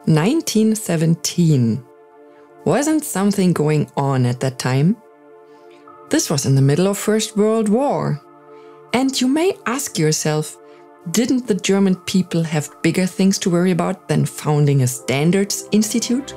1917. Wasn't something going on at that time? This was in the middle of First World War. And you may ask yourself, didn't the German people have bigger things to worry about than founding a standards institute?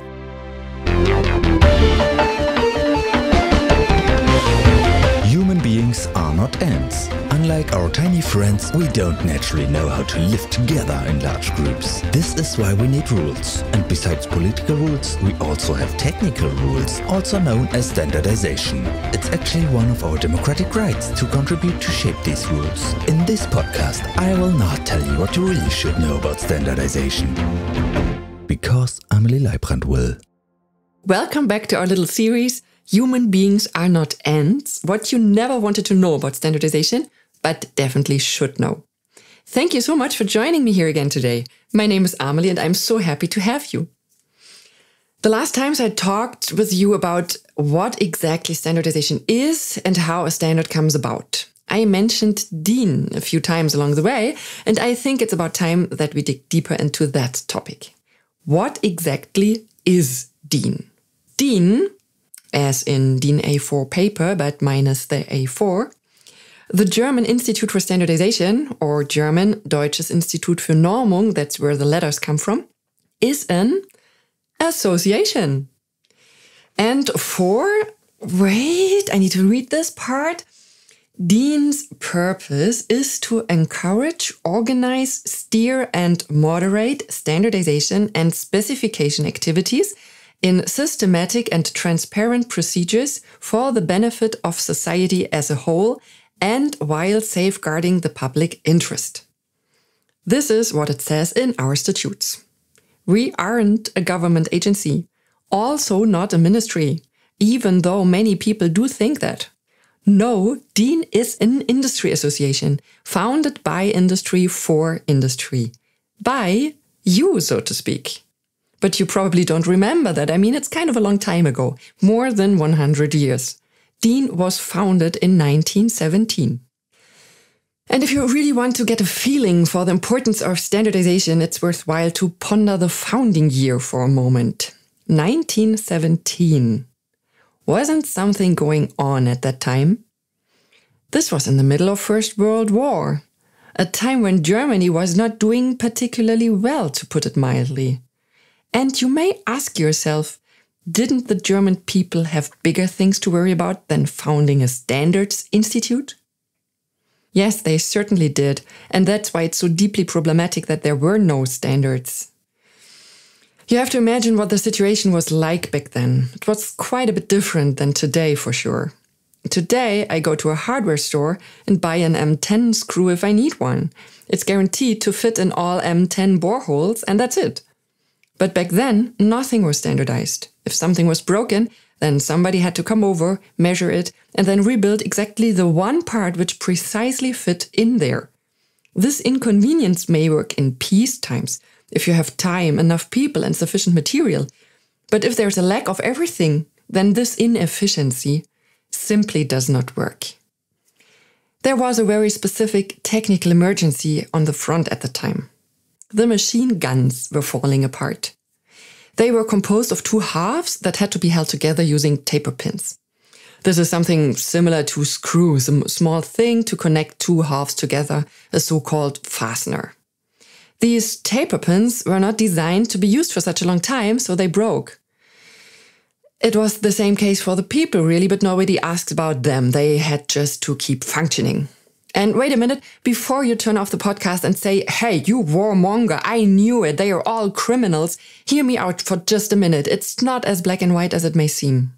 Human beings are not ants. Unlike our tiny friends, we don't naturally know how to live together in large groups. This is why we need rules. And besides political rules, we also have technical rules, also known as standardization. It's actually one of our democratic rights to contribute to shape these rules. In this podcast, I will not tell you what you really should know about standardization. Because Amelie Leibrand will. Welcome back to our little series, Human Beings Are Not Ants, what you never wanted to know about standardization, but definitely should know. Thank you so much for joining me here again today. My name is Amelie and I'm so happy to have you. The last times I talked with you about what exactly standardization is and how a standard comes about. I mentioned DIN a few times along the way, and I think it's about time that we dig deeper into that topic. What exactly is DIN? DIN, as in DIN A4 paper, but minus the A4, the German Institute for Standardization, or German Deutsches Institut für Normung, that's where the letters come from, is an association. And I need to read this part. DIN's purpose is to encourage, organize, steer, and moderate standardization and specification activities in systematic and transparent procedures for the benefit of society as a whole and while safeguarding the public interest. This is what it says in our statutes. We aren't a government agency, also not a ministry, even though many people do think that. No, DIN is an industry association, founded by industry for industry. By you, so to speak. But you probably don't remember that. I mean, it's kind of a long time ago, more than 100 years. DIN was founded in 1917. And if you really want to get a feeling for the importance of standardization, it's worthwhile to ponder the founding year for a moment. 1917. Wasn't something going on at that time? This was in the middle of First World War, a time when Germany was not doing particularly well, to put it mildly. And you may ask yourself, didn't the German people have bigger things to worry about than founding a standards institute? Yes, they certainly did, and that's why it's so deeply problematic that there were no standards. You have to imagine what the situation was like back then. It was quite a bit different than today, for sure. Today, I go to a hardware store and buy an M10 screw if I need one. It's guaranteed to fit in all M10 boreholes, and that's it. But back then, nothing was standardized. If something was broken, then somebody had to come over, measure it, and then rebuild exactly the one part which precisely fit in there. This inconvenience may work in peace times, if you have time, enough people, and sufficient material. But if there's a lack of everything, then this inefficiency simply does not work. There was a very specific technical emergency on the front at the time. The machine guns were falling apart. They were composed of two halves that had to be held together using taper pins. This is something similar to screws, a small thing to connect two halves together, a so-called fastener. These taper pins were not designed to be used for such a long time, so they broke. It was the same case for the people, really, but nobody asked about them. They had just to keep functioning. And wait a minute, before you turn off the podcast and say, hey, you warmonger, I knew it, they are all criminals, hear me out for just a minute. It's not as black and white as it may seem.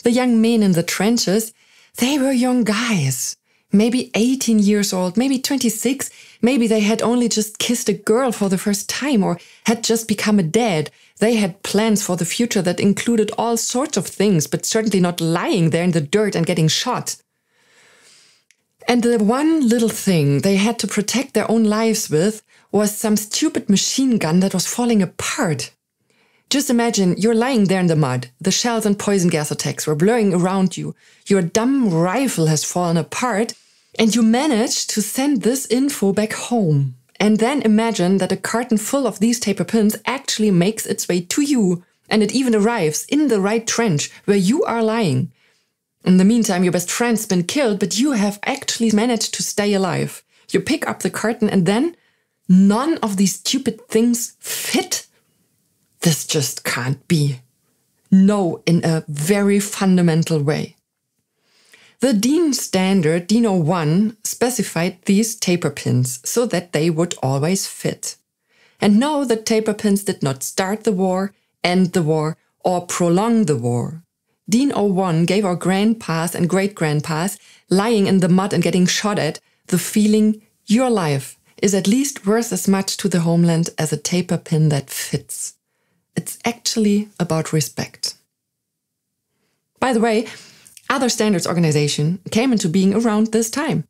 The young men in the trenches, they were young guys. Maybe 18 years old, maybe 26, maybe they had only just kissed a girl for the first time or had just become a dad. They had plans for the future that included all sorts of things, but certainly not lying there in the dirt and getting shot. And the one little thing they had to protect their own lives with was some stupid machine gun that was falling apart. Just imagine you're lying there in the mud. The shells and poison gas attacks were blurring around you. Your dumb rifle has fallen apart, and you managed to send this info back home. And then imagine that a carton full of these taper pins actually makes its way to you, and it even arrives in the right trench where you are lying. In the meantime, your best friend's been killed, but you have actually managed to stay alive. You pick up the carton and then none of these stupid things fit. This just can't be. No, in a very fundamental way. The DIN standard, DIN 01, specified these taper pins so that they would always fit. And no, the taper pins did not start the war, end the war, or prolong the war. DIN 01 gave our grandpas and great-grandpas lying in the mud and getting shot at the feeling your life is at least worth as much to the homeland as a taper pin that fits. It's actually about respect. By the way, other standards organizations came into being around this time.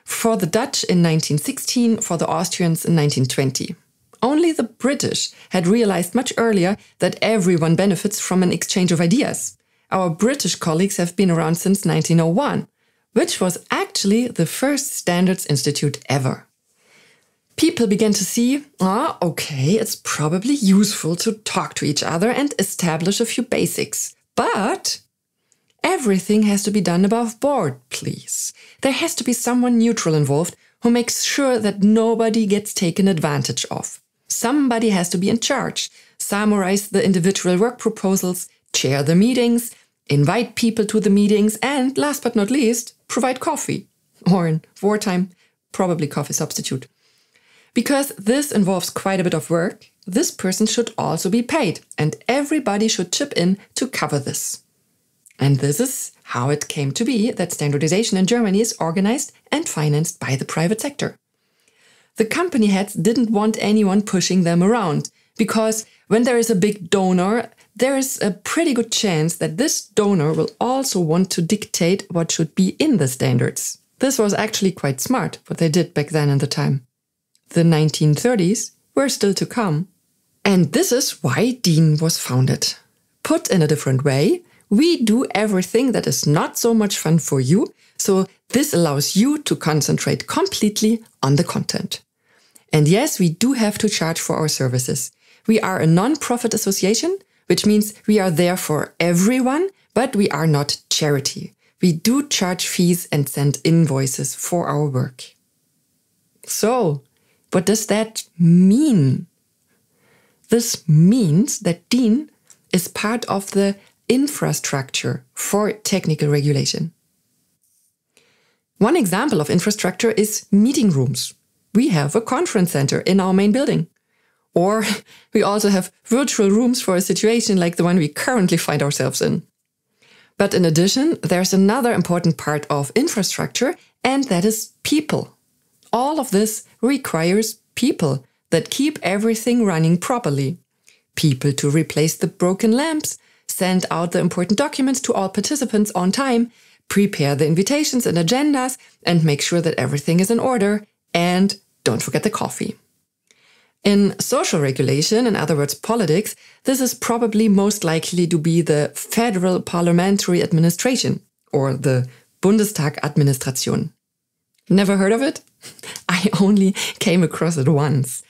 For the Dutch in 1916, for the Austrians in 1920. Only the British had realized much earlier that everyone benefits from an exchange of ideas. Our British colleagues have been around since 1901, which was actually the first standards institute ever. People began to see, okay, it's probably useful to talk to each other and establish a few basics. But everything has to be done above board, please. There has to be someone neutral involved who makes sure that nobody gets taken advantage of. Somebody has to be in charge, summarize the individual work proposals, chair the meetings, invite people to the meetings, and last but not least, provide coffee. Or in wartime, probably coffee substitute. Because this involves quite a bit of work, this person should also be paid, and everybody should chip in to cover this. And this is how it came to be that standardization in Germany is organized and financed by the private sector. The company heads didn't want anyone pushing them around, because when there is a big donor, there is a pretty good chance that this donor will also want to dictate what should be in the standards. This was actually quite smart, what they did back then in the time. The 1930s were still to come. And this is why DIN was founded. Put in a different way, we do everything that is not so much fun for you, so this allows you to concentrate completely on the content. And yes, we do have to charge for our services. We are a non-profit association, which means we are there for everyone, but we are not charity. We do charge fees and send invoices for our work. So, what does that mean? This means that DIN is part of the infrastructure for technical regulation. One example of infrastructure is meeting rooms. We have a conference center in our main building. Or we also have virtual rooms for a situation like the one we currently find ourselves in. But in addition, there's another important part of infrastructure, and that is people. All of this requires people that keep everything running properly. People to replace the broken lamps, send out the important documents to all participants on time, prepare the invitations and agendas, and make sure that everything is in order. And don't forget the coffee. In social regulation, in other words, politics, this is probably most likely to be the Federal Parliamentary Administration, or the Bundestag-Administration. Never heard of it? I only came across it once.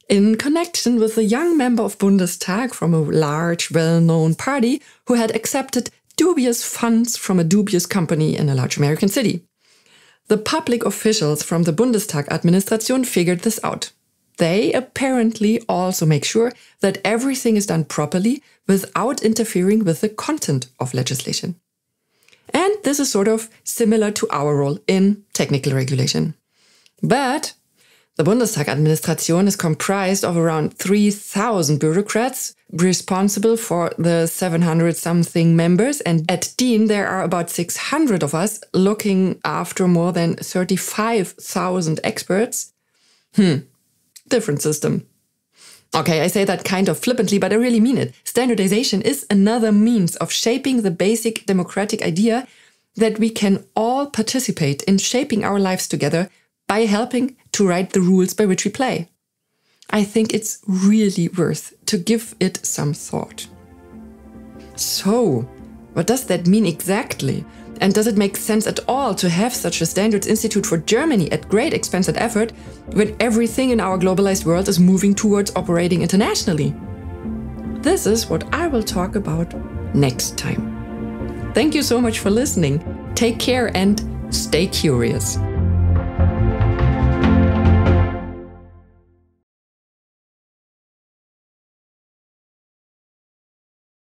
In connection with a young member of Bundestag from a large, well-known party who had accepted dubious funds from a dubious company in a large American city. The public officials from the Bundestag administration figured this out. They apparently also make sure that everything is done properly without interfering with the content of legislation. And this is sort of similar to our role in technical regulation. But the Bundestag administration is comprised of around 3,000 bureaucrats responsible for the 700-something members, and at DIN there are about 600 of us looking after more than 35,000 experts. Different system. Okay, I say that kind of flippantly, but I really mean it. Standardization is another means of shaping the basic democratic idea that we can all participate in shaping our lives together by helping to write the rules by which we play. I think it's really worth to give it some thought. So, what does that mean exactly? And does it make sense at all to have such a standards institute for Germany at great expense and effort when everything in our globalized world is moving towards operating internationally? This is what I will talk about next time. Thank you so much for listening. Take care and stay curious.